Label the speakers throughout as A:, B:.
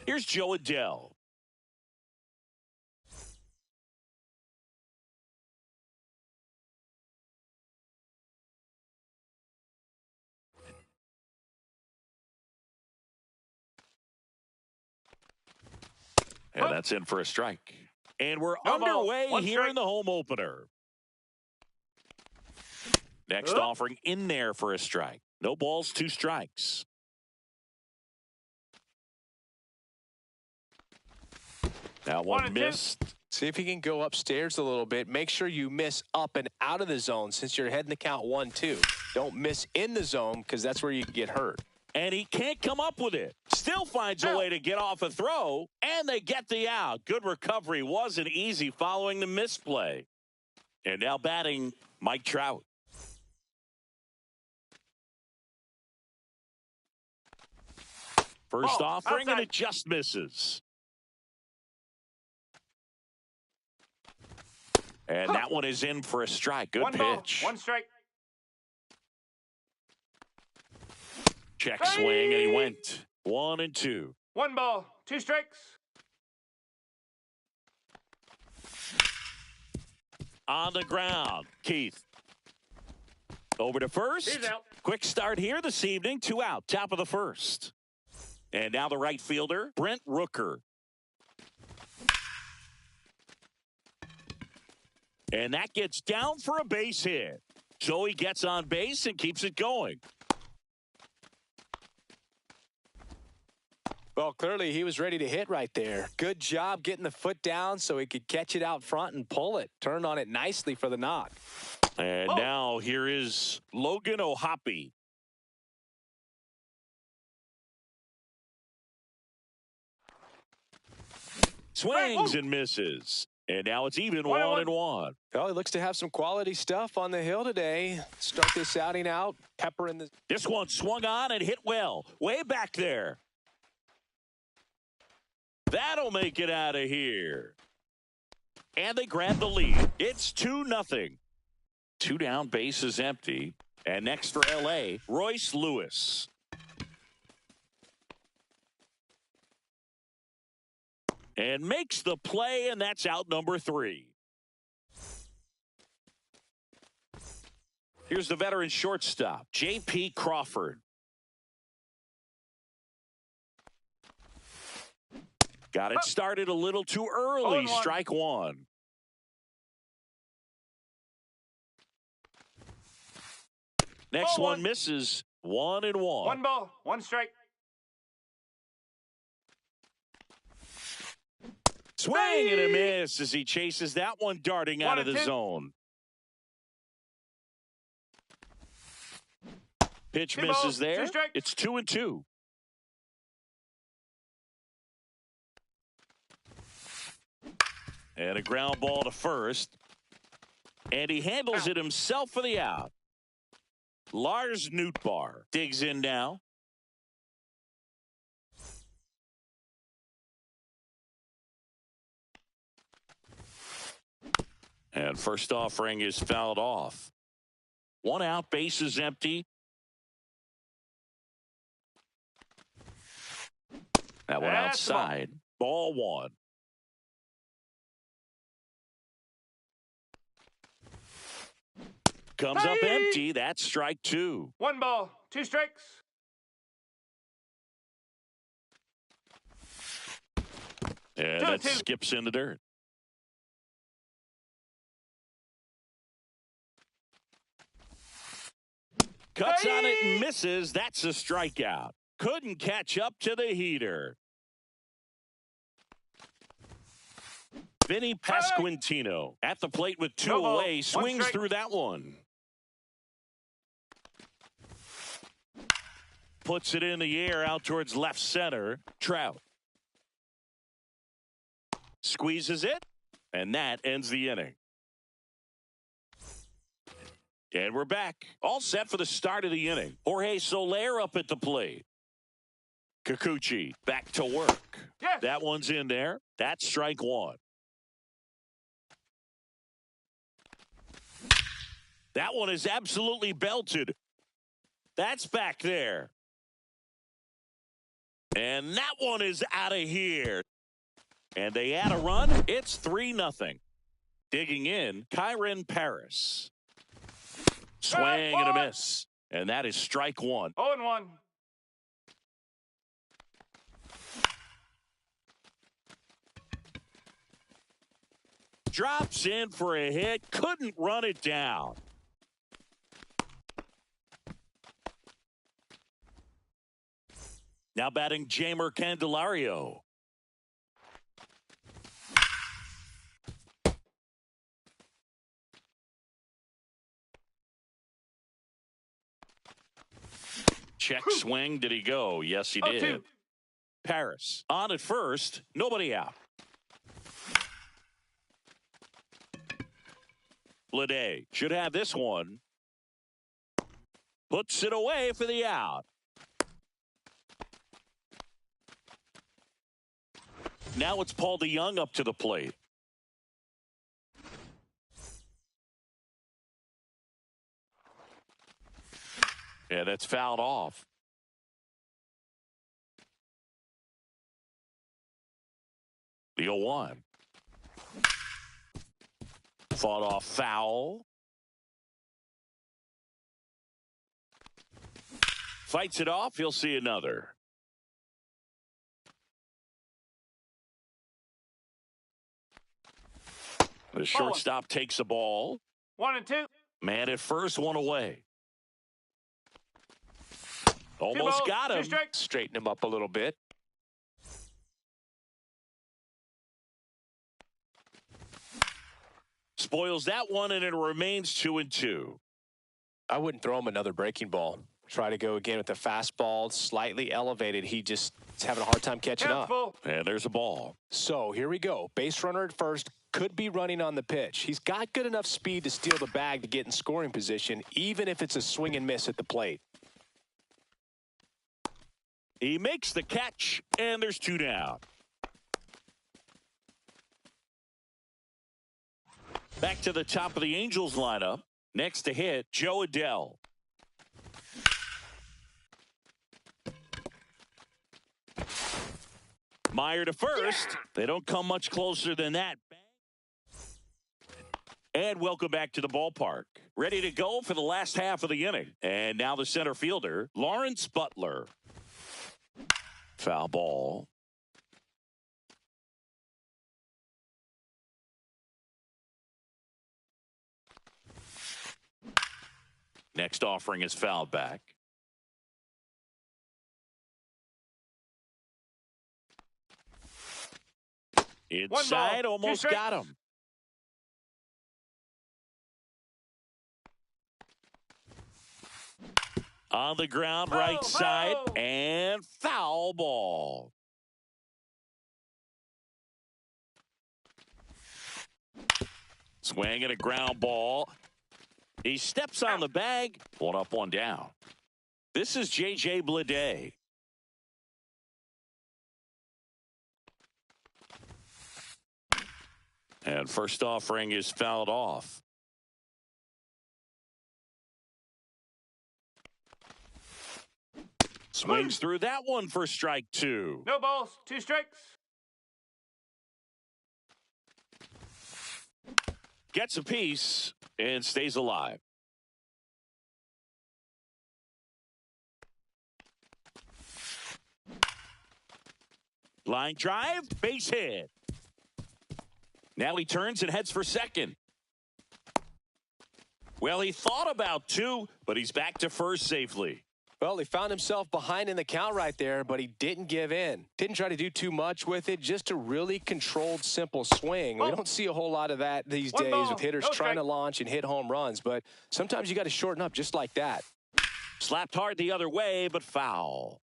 A: Here's Joe Adell. And that's in for a strike. And we're underway here in the home opener. Next offering in there for a strike. No balls, 2 strikes. That one missed.
B: See if he can go upstairs a little bit. Make sure you miss up and out of the zone since you're heading the count 1-2. Don't miss in the zone because that's where you can get hurt.
A: And he can't come up with it. Still finds a way to get off a throw, and they get the out. Good recovery. Wasn't easy following the misplay. And now batting Mike Trout. First offering, and it just misses. And that one is in for a strike. Good pitch.
C: 1 strike.
A: Check swing, and he went 1-2.
C: 1 ball, 2 strikes.
A: On the ground, Keith. Over to first.
C: He's out.
A: Quick start here this evening. 2 out, top of the first. And now the right fielder, Brent Rooker. And that gets down for a base hit. So he gets on base and keeps it going.
B: Well, clearly he was ready to hit right there. Good job getting the foot down so he could catch it out front and pull it. Turned on it nicely for the knock.
A: And now here is Logan O'Hoppe. Swings and misses. And now it's even 1-1.
B: Well, he looks to have some quality stuff on the hill today. Start this outing out. Pepper in the...
A: This one swung on and hit well. Way back there. That'll make it out of here. And they grab the lead. It's 2-0. 2 down, bases empty. And next for L.A., Royce Lewis. And makes the play, and that's out number 3. Here's the veteran shortstop, J.P. Crawford. Got it started a little too early. Strike 1. Next one misses. 1-1.
C: 1 ball, 1 strike.
A: Swing and a miss as he chases that one darting out of the zone. Pitch misses there. It's 2-2. And a ground ball to first. And he handles it himself for the out. Lars Nootbaar digs in now. And first offering is fouled off. 1 out, bases empty. That one outside. Ball 1. Comes up empty. That's strike 2.
C: 1 ball, 2 strikes.
A: And that skips in the dirt. Cuts on it and misses. That's a strikeout. Couldn't catch up to the heater. Vinny Pasquantino at the plate with two away. Swings through that one. Puts it in the air out towards left center. Trout. Squeezes it, and that ends the inning. And we're back. All set for the start of the inning. Jorge Soler up at the plate. Kikuchi back to work.
C: Yes.
A: That one's in there. That's strike one. That one is absolutely belted. That's back there. And that one is out of here. And they add a run. It's 3-0. Digging in, Kyren Paris. Swing and a miss. And that is strike one.
C: 0-1.
A: Drops in for a hit. Couldn't run it down. Now batting Jeimer Candelario. Check swing. Did he go? Yes, he did.
C: 0-2.
A: Paris on at first. Nobody out. Bleday should have this one. Puts it away for the out. Now it's Paul DeJong up to the plate. Yeah, that's fouled off. The 0-1. Fought off foul. Fights it off. He'll see another. The shortstop takes the ball.
C: 1-2.
A: Man at first, one away. Almost got him.
B: Straighten him up a little bit.
A: Spoils that one, and it remains 2-2.
B: I wouldn't throw him another breaking ball. Try to go again with the fastball, slightly elevated. He just is having a hard time catching up.
A: And there's a ball.
B: So here we go. Base runner at first, could be running on the pitch. He's got good enough speed to steal the bag to get in scoring position, even if it's a swing and miss at the plate.
A: He makes the catch, and there's two down. Back to the top of the Angels lineup. Next to hit, Joe Adell. Meyer to first. They don't come much closer than that. And welcome back to the ballpark. Ready to go for the last half of the inning. And now the center fielder, Lawrence Butler. Foul ball. Next offering is fouled back. Inside, almost got him. On the ground, right side, and foul ball. Swing and a ground ball. He steps on the bag. One up, one down. This is J.J. Bleday. And first offering is fouled off. Swings through that one for strike two.
C: No balls, 2 strikes.
A: Gets a piece and stays alive. Line drive, base hit. Now he turns and heads for second. Well, he thought about two, but he's back to first safely.
B: Well, he found himself behind in the count right there, but he didn't give in. Didn't try to do too much with it, just a really controlled, simple swing. We don't see a whole lot of that these days with hitters trying to launch and hit home runs, but sometimes you got to shorten up just like that.
A: Slapped hard the other way, but foul.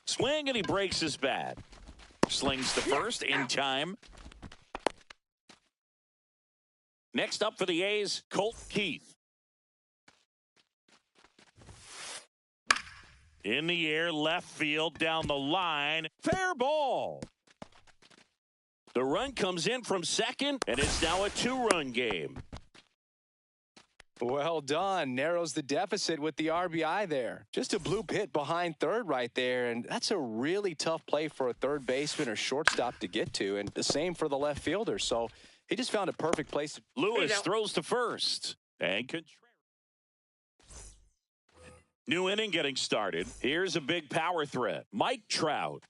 A: Swing, and he breaks his bat. Slings to first in time. Next up for the A's, Colt Keith. In the air, left field, down the line. Fair ball. The run comes in from second, and it's now a two-run game.
B: Well done. Narrows the deficit with the RBI there. Just a bloop hit behind third right there, and that's a really tough play for a third baseman or shortstop to get to, and the same for the left fielder. So he just found a perfect place.
A: Lewis throws to first. And Contreras. New inning getting started. Here's a big power threat. Mike Trout.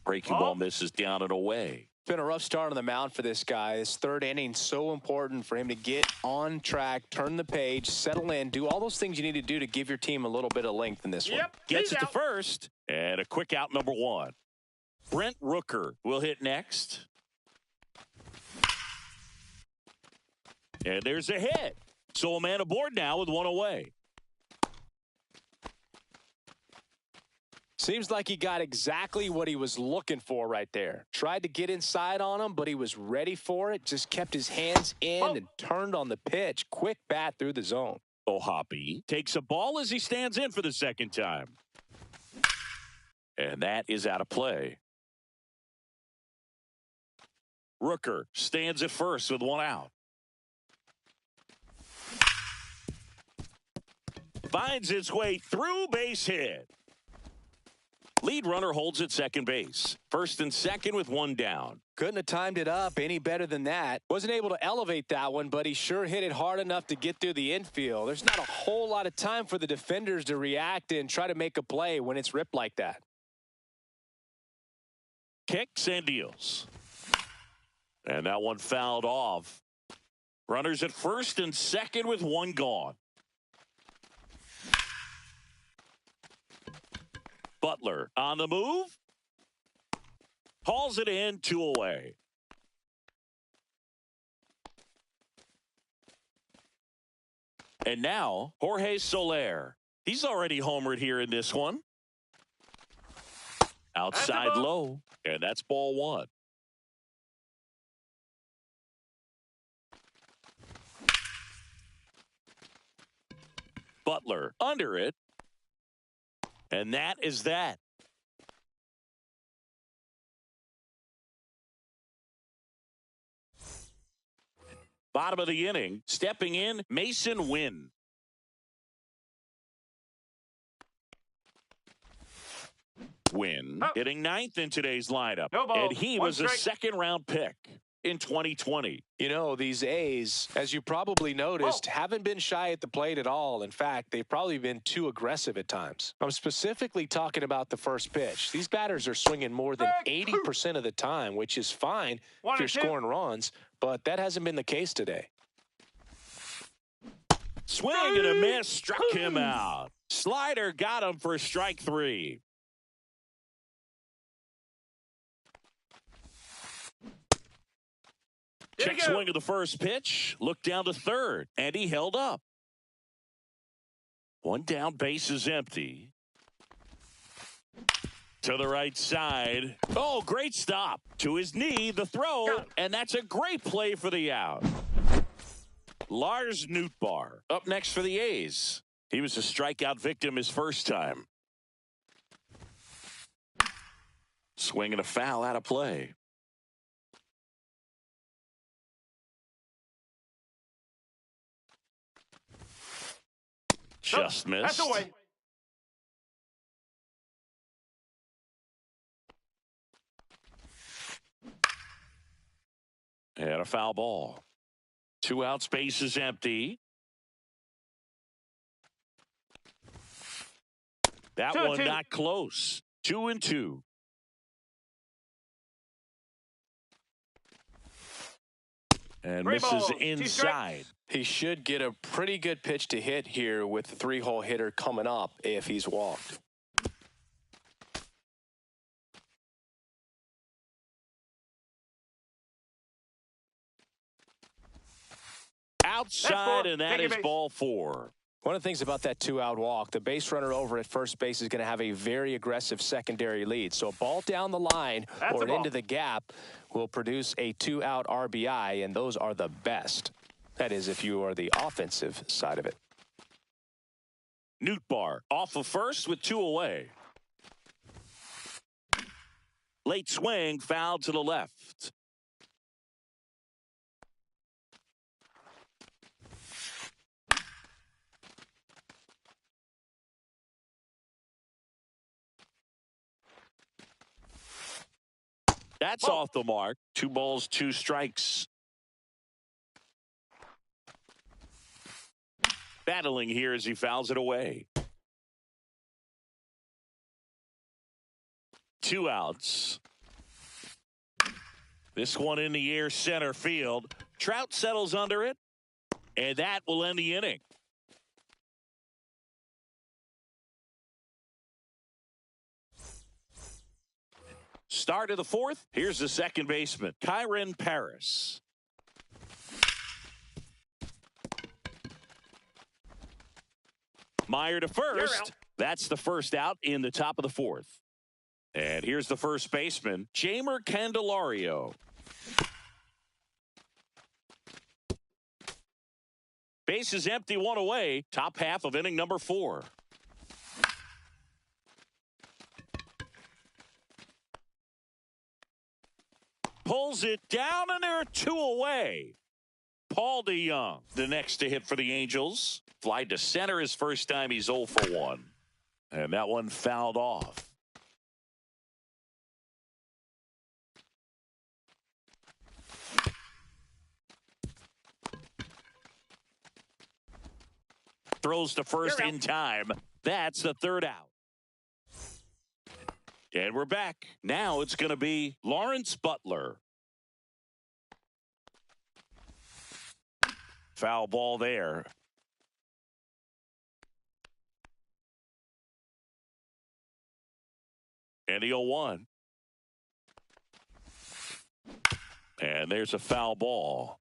A: Breaking ball misses down and away.
B: It's been a rough start on the mound for this guy. This third inning, so important for him to get on track, turn the page, settle in, do all those things you need to do to give your team a little bit of length in this one.
A: Gets it to first, and a quick out number one. Brent Rooker will hit next. And there's a hit. So a man aboard now with one away.
B: Seems like he got exactly what he was looking for right there. Tried to get inside on him, but he was ready for it. Just kept his hands in and turned on the pitch. Quick bat through the zone.
A: O'Hoppe takes a ball as he stands in for the second time. And that is out of play. Rooker stands at first with one out. Finds its way through, base hit. Lead runner holds at second base. First and second with one down.
B: Couldn't have timed it up any better than that. Wasn't able to elevate that one, but he sure hit it hard enough to get through the infield. There's not a whole lot of time for the defenders to react and try to make a play when it's ripped like that.
A: Kicks and deals. And that one fouled off. Runners at first and second with one gone. Butler on the move. Hauls it in, two away. And now, Jorge Soler. He's already homered here in this one. Outside low, and that's ball one. Butler under it. And that is that. Bottom of the inning, stepping in, Mason Wynn. Wynn hitting ninth in today's lineup. And he was a second-round pick in 2020.
B: You know, these A's, as you probably noticed, haven't been shy at the plate at all. In fact, they've probably been too aggressive at times. I'm specifically talking about the first pitch. These batters are swinging more than 80% of the time, which is fine if you're scoring runs, but that hasn't been the case today.
A: Swing and a miss, struck him out. Slider got him for strike three. Check swing of the first pitch. Look down to third. And he held up. One down, base is empty. To the right side. Oh, great stop. To his knee, the throw. And that's a great play for the out. Lars Nootbaar up next for the A's. He was a strikeout victim his first time. Swing and a foul out of play. Just missed.
C: That's away.
A: And a foul ball. 2 outs, base is empty. That one not close. 2-2. And
C: Three
A: misses
C: balls, 2
A: inside.
C: strikes.
B: He should get a pretty good pitch to hit here with the 3-hole hitter coming up if he's walked.
A: Outside, and that is ball 4.
B: One of the things about that 2-out walk, the base runner over at first base is going to have a very aggressive secondary lead. So a ball down the line or into the gap will produce a 2-out RBI, and those are the best. That is, if you are the offensive side of it.
A: Nootbaar off of first with 2 away. Late swing, foul to the left. That's off the mark. 2 balls, 2 strikes. Battling here as he fouls it away. 2 outs. This one in the air center field. Trout settles under it, and that will end the inning. Start of the 4th. Here's the second baseman, Kyren Paris. Meyer to first. That's the first out in the top of the 4th. And here's the first baseman, Jeimer Candelario. Base is empty, 1 away. Top half of inning number 4. Pulls it down, and there are 2 away. Paul DeJong, the next to hit for the Angels. Fly to center his first time. He's 0 for 1. And that one fouled off. Throws to first in time. That's the 3rd out. And we're back. Now it's going to be Lawrence Butler. Foul ball there. And the 0-1. And there's a foul ball.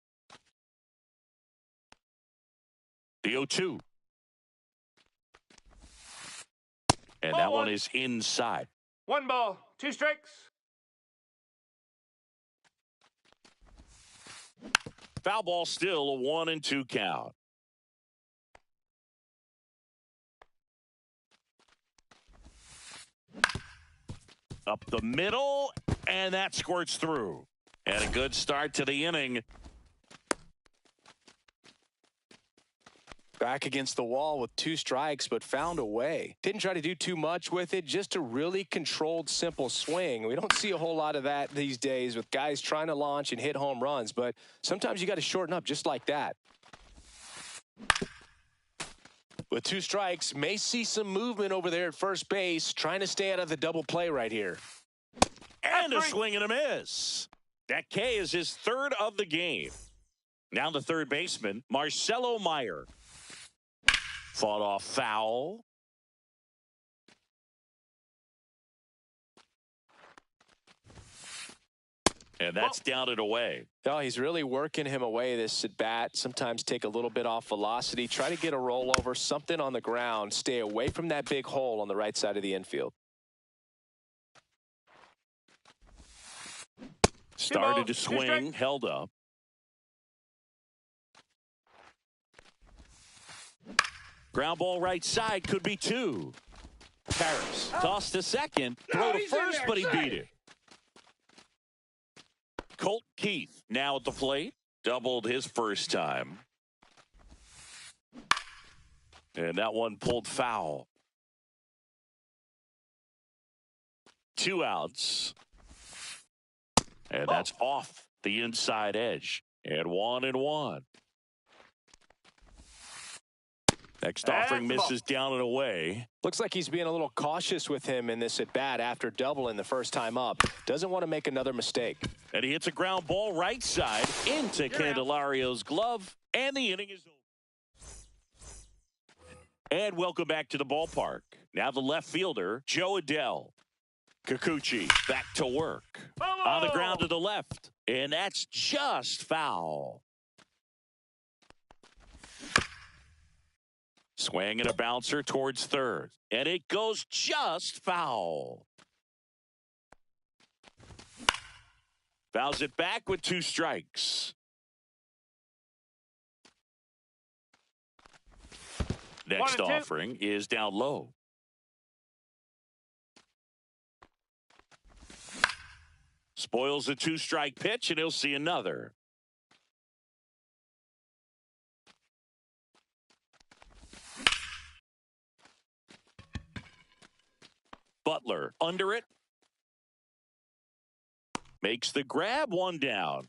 A: The 0-2. And that one is inside.
C: 1 ball, 2 strikes.
A: Foul ball, still a 1-2 count. Up the middle, and that squirts through. And a good start to the inning.
B: Back against the wall with 2 strikes, but found a way. Didn't try to do too much with it, just a really controlled, simple swing. We don't see a whole lot of that these days with guys trying to launch and hit home runs, but sometimes you got to shorten up just like that. With 2 strikes, may see some movement over there at first base, trying to stay out of the double play right here.
A: And a swing and a miss. That K is his 3rd of the game. Now the third baseman, Marcelo Meyer. Fought off foul. And that's down and away.
B: Oh, he's really working him away this at bat. Sometimes take a little bit off velocity. Try to get a rollover, something on the ground. Stay away from that big hole on the right side of the infield.
A: Started to swing, held up. Ground ball right side, could be 2. Paris tossed to second, throw to first, but he beat it. Colt Keith now at the plate, doubled his first time. And that one pulled foul. 2 outs. And that's off the inside edge. And 1-1. Next
C: That's
A: offering
C: the ball.
A: misses down and away.
B: Looks like he's being a little cautious with him in this at-bat after doubling the first time up. Doesn't want to make another mistake.
A: And he hits a ground ball right side into Candelario's glove. And the inning is over. And welcome back to the ballpark. Now the left fielder, Joe Adell. Kikuchi back to work. On the ground to the left. And that's just foul. Swing and a bouncer towards third. And it goes just foul. Fouls it back with 2 strikes. Next offering is down low. Spoils a 2-strike pitch, and he'll see another. Butler under it. Makes the grab, 1 down.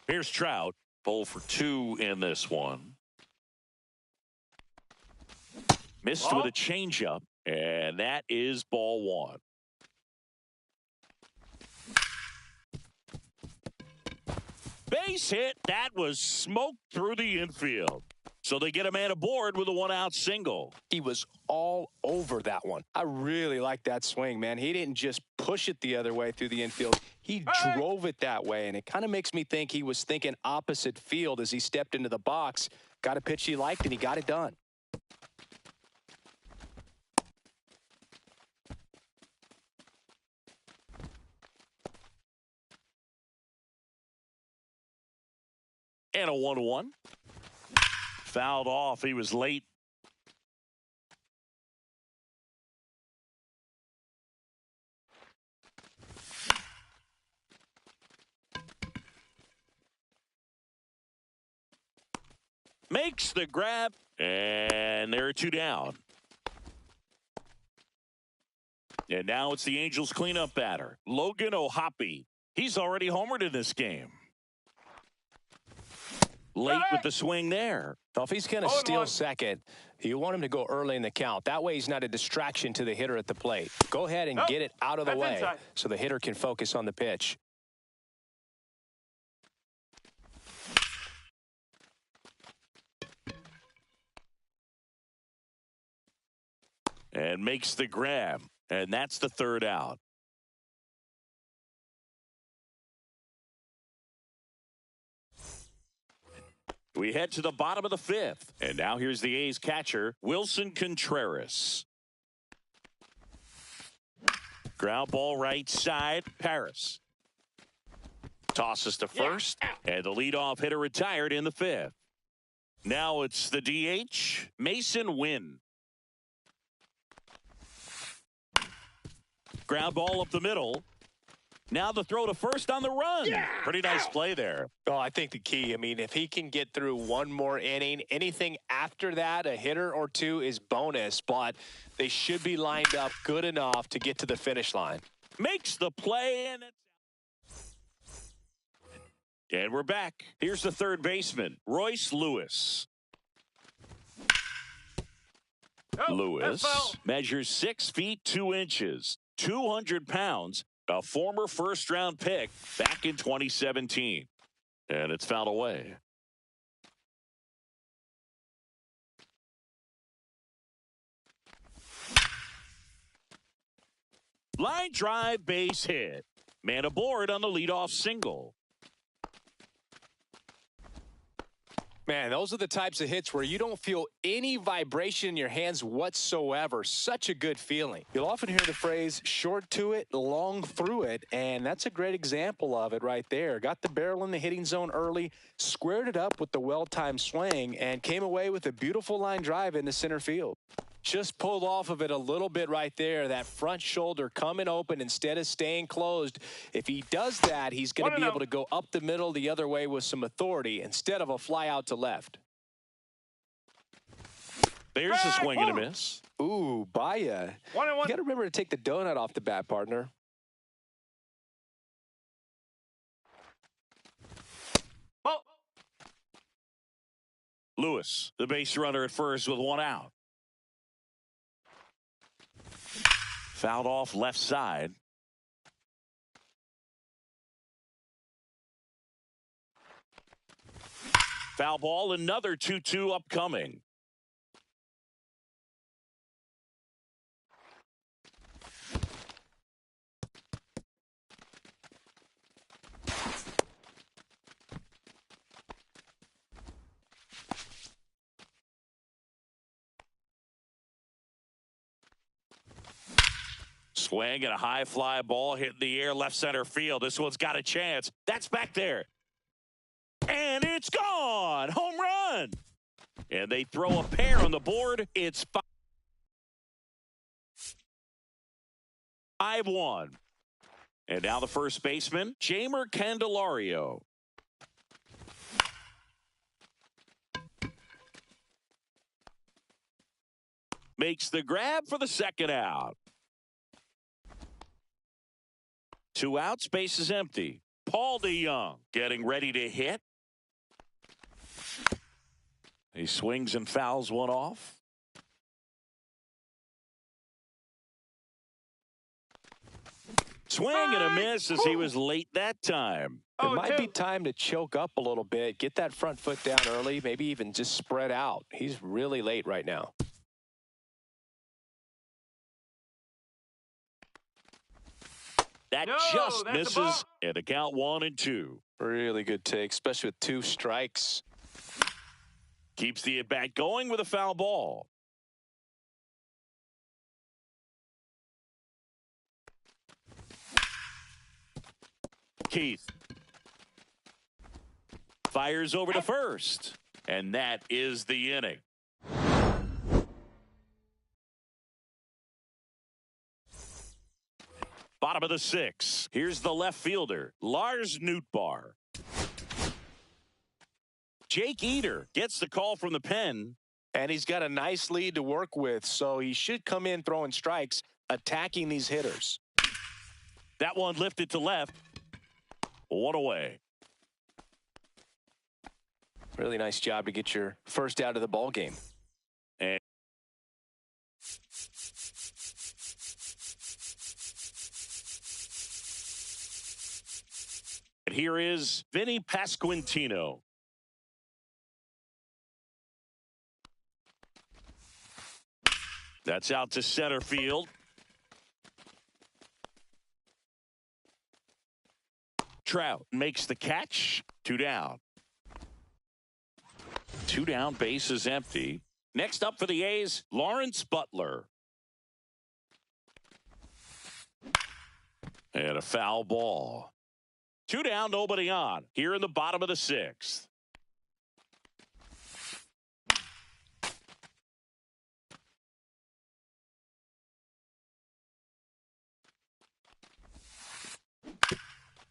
A: Here's Trout. 0 for 2 in this one. Missed with a changeup, and that is ball 1. Base hit. That was smoked through the infield. So they get a man aboard with a 1-out single.
B: He was all over that one. I really like that swing, man. He didn't just push it the other way through the infield. He drove it that way, and it kind of makes me think he was thinking opposite field as he stepped into the box. Got a pitch he liked, and he got it done.
A: And a 1-1. Fouled off. He was late. Makes the grab. And there are 2 down. And now it's the Angels cleanup batter, Logan O'Hoppe. He's already homered in this game. Late with the swing there.
B: Well, if he's going to steal second, you want him to go early in the count. That way he's not a distraction to the hitter at the plate. Go ahead and get it out of the way so the hitter can focus on the pitch.
A: And makes the grab. And that's the 3rd out. We head to the bottom of the 5th. And now here's the A's catcher, Wilson Contreras. Ground ball right side, Paris. Tosses to first. And the leadoff hitter retired in the 5th. Now it's the DH, Mason Wynn. Ground ball up the middle. Now the throw to first on the run. Pretty nice play there.
B: Oh, I think the key, I mean, if he can get through one more inning, anything after that, a hitter or 2 is bonus, but they should be lined up good enough to get to the finish line.
A: Makes the play, and we're back. Here's the 3rd baseman, Royce Lewis. Lewis measures 6 feet 2 inches, 200 pounds. A former first-round pick back in 2017. And it's fouled away. Line drive, base hit. Man aboard on the leadoff single.
B: Man, those are the types of hits where you don't feel any vibration in your hands whatsoever. Such a good feeling. You'll often hear the phrase, short to it, long through it, and that's a great example of it right there. Got the barrel in the hitting zone early, squared it up with the well-timed swing, and came away with a beautiful line drive into center field. Just pulled off of it a little bit right there. That front shoulder coming open instead of staying closed. If he does that, he's going to be able to go up the middle the other way with some authority instead of a fly out to left.
A: There's a swing and a miss.
B: Ooh, Baya. You got to remember to take the donut off the bat, partner.
A: Lewis, the base runner at first with one out. Fouled off left side. Foul ball, another 2-2 upcoming. Swing and a high fly ball hitting the air left center field. This one's got a chance. That's back there. And it's gone. Home run. And they throw a pair on the board. It's 5-1. And now the first baseman, Jeimer Candelario. Makes the grab for the second out. 2 outs, base is empty. Paul DeJong getting ready to hit. He swings and fouls one off. Swing and a miss as he was late that time.
B: It might be time to choke up a little bit, get that front foot down early, maybe even just spread out. He's really late right now.
A: That just misses, and a count 1-2.
B: Really good take, especially with 2 strikes.
A: Keeps the at-bat going with a foul ball. Keith fires over to first, and that is the inning. Bottom of the 6th. Here's the left fielder, Lars Nootbaar. Jake Eder gets the call from the pen.
B: And he's got a nice lead to work with, so he should come in throwing strikes, attacking these hitters.
A: That one lifted to left. 1 away.
B: Really nice job to get your first out of the ball game.
A: And here is Vinny Pasquantino. That's out to center field. Trout makes the catch. 2 down. 2 down, base is empty. Next up for the A's, Lawrence Butler. And a foul ball. 2 down, nobody on. Here in the bottom of the 6th.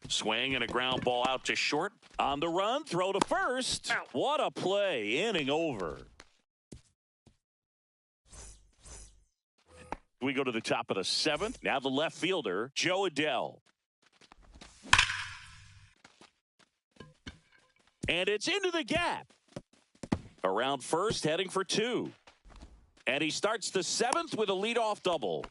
A: Swing and a ground ball out to short. On the run, throw to first. Ow. What a play. Inning over. We go to the top of the 7th. Now the left fielder, Joe Adell. And it's into the gap. Around first, heading for 2. And he starts the 7th with a leadoff double.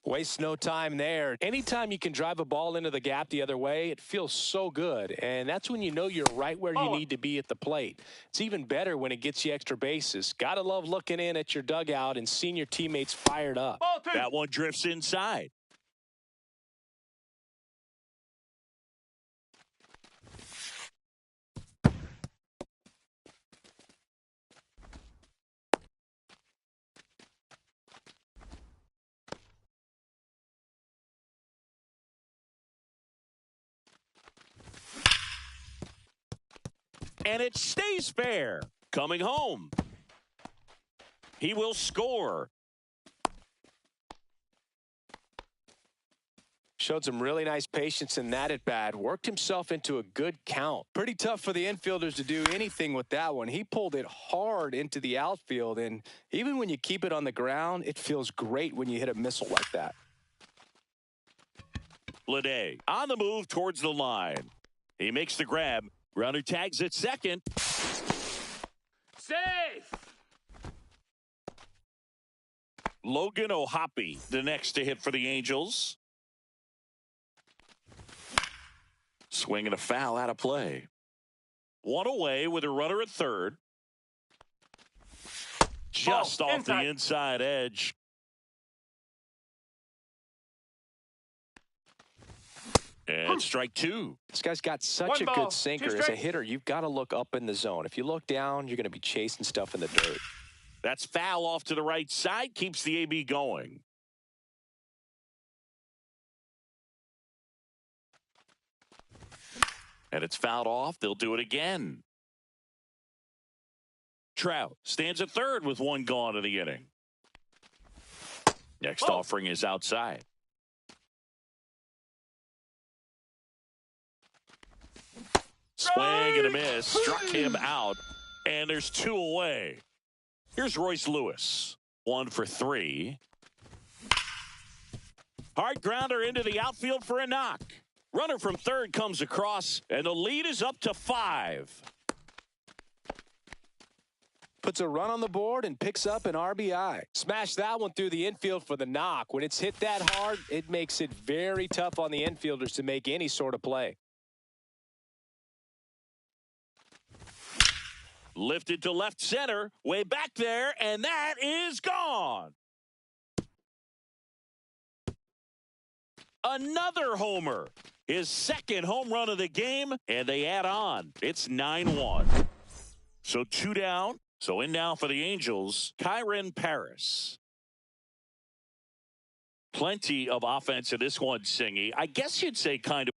B: Waste no time there. Anytime you can drive a ball into the gap the other way, it feels so good. And that's when you know you're right where you need to be at the plate. It's even better when it gets you extra bases. Gotta love looking in at your dugout and seeing your teammates fired up.
A: That one drifts inside. And it stays fair. Coming home. He will score.
B: Showed some really nice patience in that at bat. Worked himself into a good count. Pretty tough for the infielders to do anything with that one. He pulled it hard into the outfield. And even when you keep it on the ground, it feels great when you hit a missile like that.
A: Bleday on the move towards the line. He makes the grab. Runner tags at second.
C: Safe.
A: Logan O'Hoppe, the next to hit for the Angels. Swing and a foul out of play. One away with a runner at third. Just off the inside edge. And strike two.
B: This guy's got such a good sinker. As a hitter, you've got to look up in the zone. If you look down, you're going to be chasing stuff in the dirt.
A: That's foul off to the right side. Keeps the AB going. And it's fouled off. They'll do it again. Trout stands at third with one gone in the inning. Next offering is outside. Swing and a miss. Struck him out. And there's two away. Here's Royce Lewis. 1 for 3. Hard grounder into the outfield for a knock. Runner from third comes across, and the lead is up to 5.
B: Puts a run on the board and picks up an RBI. Smash that one through the infield for the knock. When it's hit that hard, it makes it very tough on the infielders to make any sort of play.
A: Lifted to left center, way back there, and that is gone. Another homer. His second home run of the game, and they add on. It's 9-1. So 2 down. So in now for the Angels, Kyren Paris. Plenty of offense in this one, Singy. I guess you'd say kind of